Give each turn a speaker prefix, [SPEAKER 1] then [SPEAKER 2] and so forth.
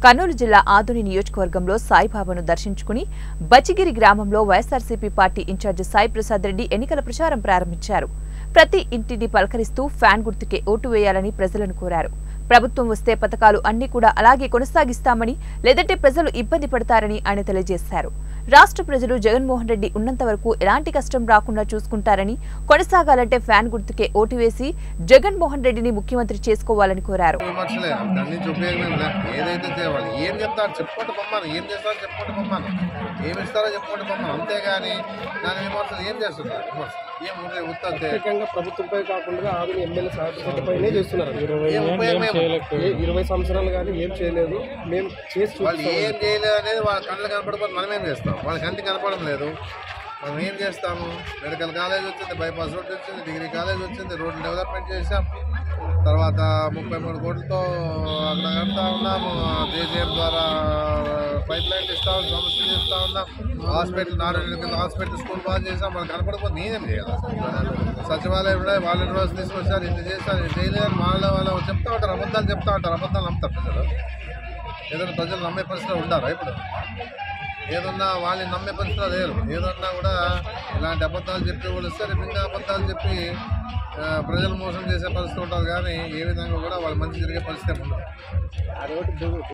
[SPEAKER 1] కర్నూలు జిల్లా ఆదోని నియోజకవర్గంలో సాయిబాబాను దర్శించుకుని బచ్చిగిరి గ్రామంలో వైఎస్ఆర్సీపీ పార్టీ ఇన్ఛార్జి సాయి ప్రసాద్ రెడ్డి ఎన్నికల ప్రచారం ప్రారంభించారు. ప్రతి ఇంటిని పలకరిస్తూ ఫ్యాన్ గుర్తుకే ఓటు వేయాలని ప్రజలను కోరారు. ప్రభుత్వం వస్తే పథకాలు అన్ని కూడా అలాగే కొనసాగిస్తామని, లేదంటే ప్రజలు ఇబ్బంది పడతారని ఆయన తెలియజేశారు. రాష్ట్ర ప్రజలు జగన్మోహన్ రెడ్డి ఉన్నంత వరకు ఎలాంటి కష్టం రాకుండా చూసుకుంటారని, కొనసాగాలంటే ఫ్యాన్ గుర్తుకే ఓటు వేసి జగన్మోహన్ రెడ్డిని ముఖ్యమంత్రి చేసుకోవాలని కోరారు.
[SPEAKER 2] ప్రభుత్వంపై కాకుండా ఆదిని ఎమ్మెల్యే సాయపైనే చేస్తున్నారు. 20 సంవత్సరాలు కానీ ఏం చేయలేదు. మేము చేసి వాళ్ళు ఏం చేయలేదు అనేది వాళ్ళ కళ్ళకి కనపడకపోతే మనం ఏం చేస్తాం? వాళ్ళ కంటికి కనపడడం లేదు, మనం ఏం చేస్తాము? మెడికల్ కాలేజ్ వచ్చింది, బైపాస్ రోడ్ వచ్చింది, డిగ్రీ కాలేజ్ వచ్చింది, రోడ్లు డెవలప్మెంట్ చేసాం. తర్వాత 33 కోట్లతో అక్కడ కడతా ఉన్నాము. జేజేఎం ద్వారా పైప్ లైన్ ఇస్తా ఉన్నాం, సమస్యలు ఇస్తా ఉన్నాం. హాస్పిటల్ హాస్పిటల్ స్కూల్ బాగా చేసాం. మనకు కనపడకపోతే నేనేం చేయాలి? సచివాలయం వాలంటీర్స్ తీసుకొచ్చారు, ఇంత చేశారు, ఇది చేయలేదని వాళ్ళు చెప్తా ఉంటారు, అబద్ధాలు చెప్తా ఉంటారు. అబద్ధాలు నమ్ముతారు ప్రజలు. ఏదైనా ప్రజలు నమ్మే పరిస్థితిలో ఉంటారా? ఇప్పుడు ఏదన్నా వాళ్ళని నమ్మే పరిస్థితిలో లేరు. ఏదన్నా కూడా ఇలాంటి అబద్ధాలు చెప్పి వాళ్ళు ఇస్తే రేపు అబద్ధాలు చెప్పి ప్రజలు మోసం చేసే పరిస్థితి ఉంటుంది. కానీ ఏ విధంగా కూడా వాళ్ళు మంచి జరిగే పరిస్థితి ఉండదు.